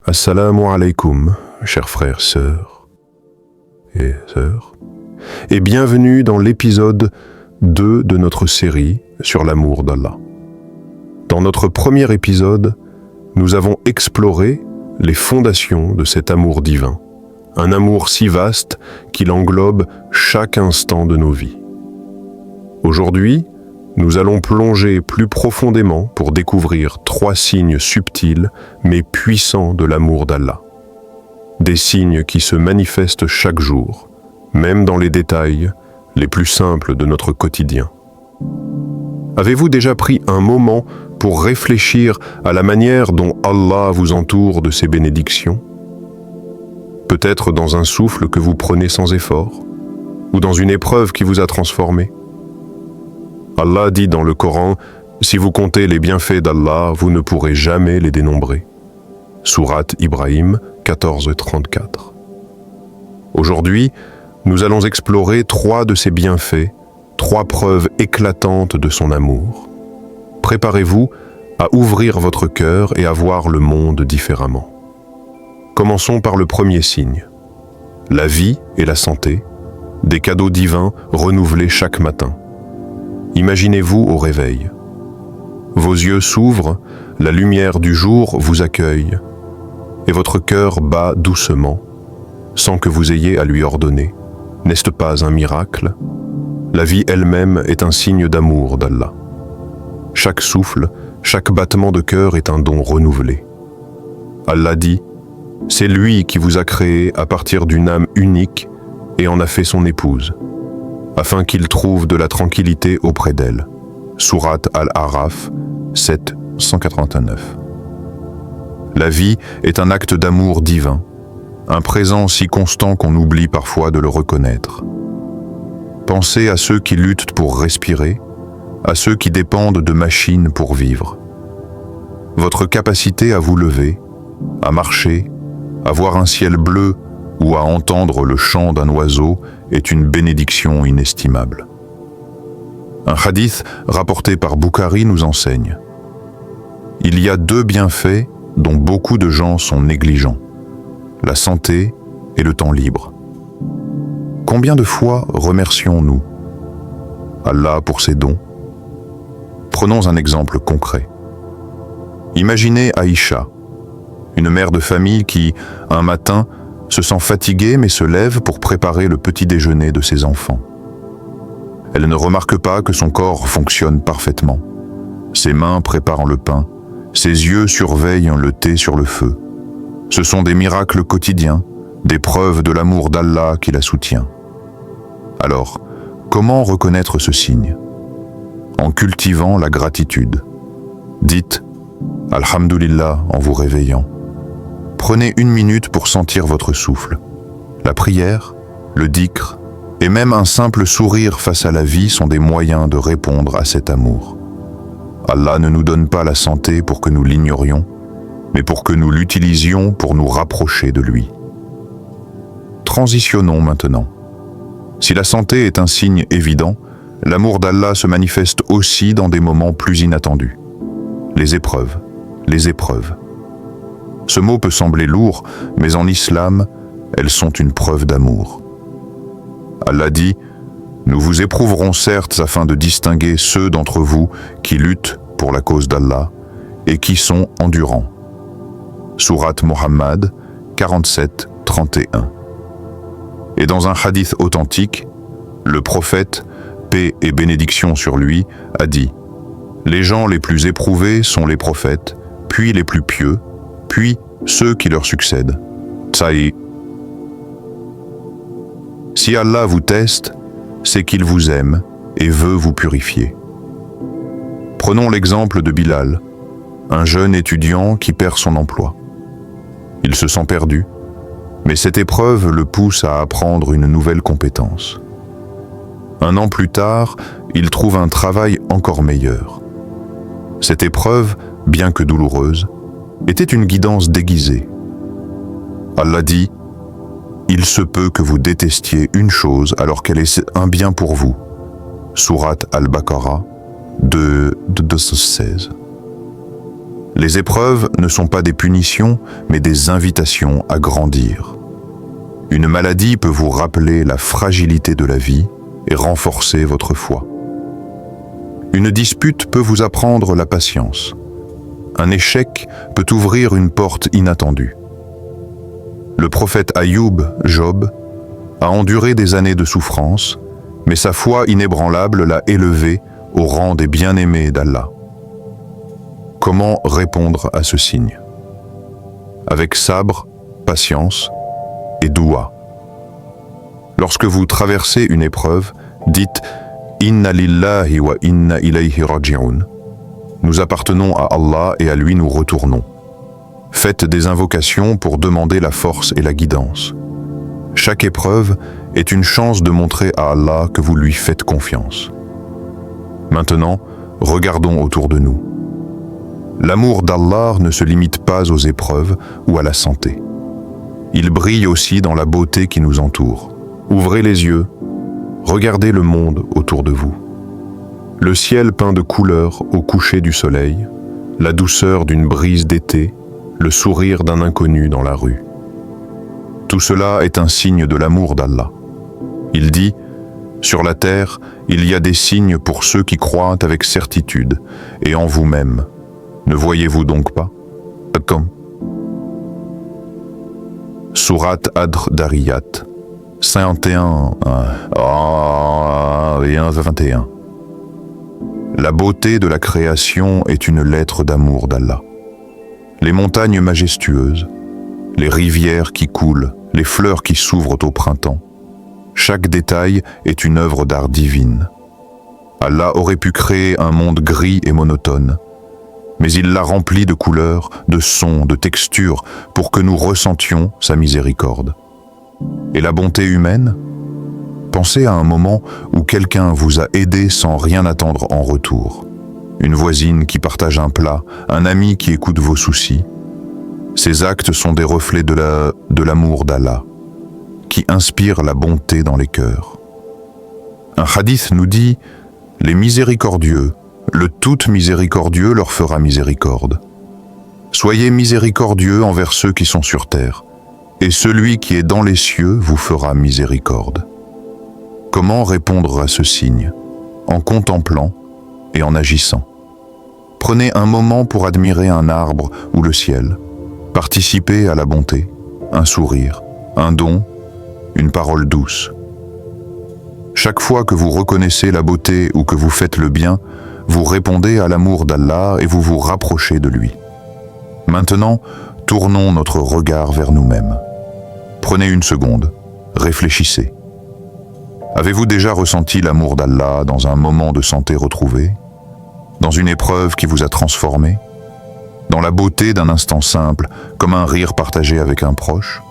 Assalamu alaikum, chers frères, sœurs, et bienvenue dans l'épisode 2 de notre série sur l'amour d'Allah. Dans notre premier épisode, nous avons exploré les fondations de cet amour divin, un amour si vaste qu'il englobe chaque instant de nos vies. Aujourd'hui, nous allons plonger plus profondément pour découvrir 3 signes subtils mais puissants de l'amour d'Allah. Des signes qui se manifestent chaque jour, même dans les détails les plus simples de notre quotidien. Avez-vous déjà pris un moment pour réfléchir à la manière dont Allah vous entoure de ses bénédictions? Peut-être dans un souffle que vous prenez sans effort, ou dans une épreuve qui vous a transformé. Allah dit dans le Coran, « Si vous comptez les bienfaits d'Allah, vous ne pourrez jamais les dénombrer. » Sourate Ibrahim 14:34. Aujourd'hui, nous allons explorer 3 de ces bienfaits, 3 preuves éclatantes de son amour. Préparez-vous à ouvrir votre cœur et à voir le monde différemment. Commençons par le premier signe. La vie et la santé, des cadeaux divins renouvelés chaque matin. Imaginez-vous au réveil. Vos yeux s'ouvrent, la lumière du jour vous accueille, et votre cœur bat doucement, sans que vous ayez à lui ordonner. N'est-ce pas un miracle? La vie elle-même est un signe d'amour d'Allah. Chaque souffle, chaque battement de cœur est un don renouvelé. Allah dit, « C'est lui qui vous a créé à partir d'une âme unique et en a fait son épouse, afin qu'il trouve de la tranquillité auprès d'elle. » Sourate Al-A'raf 7, 189. La vie est un acte d'amour divin, un présent si constant qu'on oublie parfois de le reconnaître. Pensez à ceux qui luttent pour respirer, à ceux qui dépendent de machines pour vivre. Votre capacité à vous lever, à marcher, à voir un ciel bleu ou à entendre le chant d'un oiseau est une bénédiction inestimable. Un hadith rapporté par Bukhari nous enseigne. Il y a 2 bienfaits dont beaucoup de gens sont négligents, la santé et le temps libre. Combien de fois remercions-nous Allah pour ses dons? Prenons un exemple concret. Imaginez Aïcha, une mère de famille qui, un matin, se sent fatiguée mais se lève pour préparer le petit déjeuner de ses enfants. Elle ne remarque pas que son corps fonctionne parfaitement. Ses mains préparent le pain, ses yeux surveillent le thé sur le feu. Ce sont des miracles quotidiens, des preuves de l'amour d'Allah qui la soutient. Alors, comment reconnaître ce signe? En cultivant la gratitude. Dites « Alhamdulillah » en vous réveillant. Prenez 1 minute pour sentir votre souffle. La prière, le dhikr et même un simple sourire face à la vie sont des moyens de répondre à cet amour. Allah ne nous donne pas la santé pour que nous l'ignorions, mais pour que nous l'utilisions pour nous rapprocher de lui. Transitionnons maintenant. Si la santé est un signe évident, l'amour d'Allah se manifeste aussi dans des moments plus inattendus. Les épreuves. Ce mot peut sembler lourd, mais en islam, elles sont une preuve d'amour. Allah dit, « Nous vous éprouverons certes afin de distinguer ceux d'entre vous qui luttent pour la cause d'Allah et qui sont endurants. » Sourate Muhammad 47, 31. Et dans un hadith authentique, le prophète, paix et bénédiction sur lui, a dit, « Les gens les plus éprouvés sont les prophètes, puis les plus pieux, puis ceux qui leur succèdent. » Tsaï. Si Allah vous teste, c'est qu'il vous aime et veut vous purifier. Prenons l'exemple de Bilal, un jeune étudiant qui perd son emploi. Il se sent perdu, mais cette épreuve le pousse à apprendre une nouvelle compétence. 1 an plus tard, il trouve un travail encore meilleur. Cette épreuve, bien que douloureuse, était une guidance déguisée. Allah dit, « Il se peut que vous détestiez une chose alors qu'elle est un bien pour vous. » Sourate Al-Baqarah 2:16. Les épreuves ne sont pas des punitions, mais des invitations à grandir. Une maladie peut vous rappeler la fragilité de la vie et renforcer votre foi. Une dispute peut vous apprendre la patience. Un échec peut ouvrir une porte inattendue. Le prophète Ayoub, Job, a enduré des années de souffrance, mais sa foi inébranlable l'a élevé au rang des bien-aimés d'Allah. Comment répondre à ce signe? Avec sabre, patience et doua. Lorsque vous traversez une épreuve, dites « Inna lillahi wa inna ilayhi raji'un » Nous appartenons à Allah et à lui nous retournons. Faites des invocations pour demander la force et la guidance. Chaque épreuve est une chance de montrer à Allah que vous lui faites confiance. Maintenant, regardons autour de nous. L'amour d'Allah ne se limite pas aux épreuves ou à la santé. Il brille aussi dans la beauté qui nous entoure. Ouvrez les yeux, regardez le monde autour de vous. Le ciel peint de couleurs au coucher du soleil, la douceur d'une brise d'été, le sourire d'un inconnu dans la rue. Tout cela est un signe de l'amour d'Allah. Il dit « Sur la terre, il y a des signes pour ceux qui croient avec certitude, et en vous-même. Ne voyez-vous donc pas ?» Sourate Ad-Dariyat, 51 et 21. La beauté de la création est une lettre d'amour d'Allah. Les montagnes majestueuses, les rivières qui coulent, les fleurs qui s'ouvrent au printemps, chaque détail est une œuvre d'art divine. Allah aurait pu créer un monde gris et monotone, mais il l'a rempli de couleurs, de sons, de textures, pour que nous ressentions sa miséricorde. Et la bonté humaine? Pensez à un moment où quelqu'un vous a aidé sans rien attendre en retour. Une voisine qui partage un plat, un ami qui écoute vos soucis. Ces actes sont des reflets de l'amour d'Allah, qui inspire la bonté dans les cœurs. Un hadith nous dit « Les miséricordieux, le tout miséricordieux leur fera miséricorde. Soyez miséricordieux envers ceux qui sont sur terre, et celui qui est dans les cieux vous fera miséricorde. » Comment répondre à ce signe? En contemplant et en agissant. Prenez un moment pour admirer un arbre ou le ciel. Participez à la bonté, un sourire, un don, une parole douce. Chaque fois que vous reconnaissez la beauté ou que vous faites le bien, vous répondez à l'amour d'Allah et vous vous rapprochez de lui. Maintenant, tournons notre regard vers nous-mêmes. Prenez une seconde, réfléchissez. Avez-vous déjà ressenti l'amour d'Allah dans un moment de santé retrouvée? Dans une épreuve qui vous a transformé? Dans la beauté d'un instant simple, comme un rire partagé avec un proche?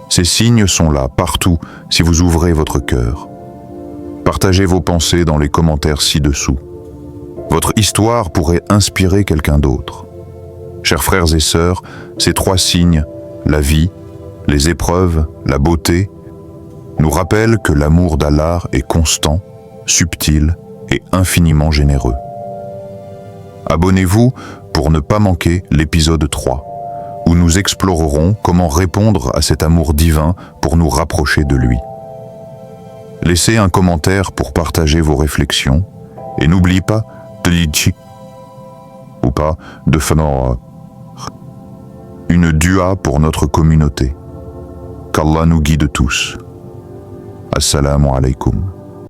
Ces signes sont là, partout, si vous ouvrez votre cœur. Partagez vos pensées dans les commentaires ci-dessous. Votre histoire pourrait inspirer quelqu'un d'autre. Chers frères et sœurs, ces trois signes, la vie, les épreuves, la beauté, nous rappellent que l'amour d'Allah est constant, subtil et infiniment généreux. Abonnez-vous pour ne pas manquer l'épisode 3, où nous explorerons comment répondre à cet amour divin pour nous rapprocher de lui. Laissez un commentaire pour partager vos réflexions et n'oubliez pas de faire une dua pour notre communauté. Qu'Allah nous guide tous. Assalamu alaikum.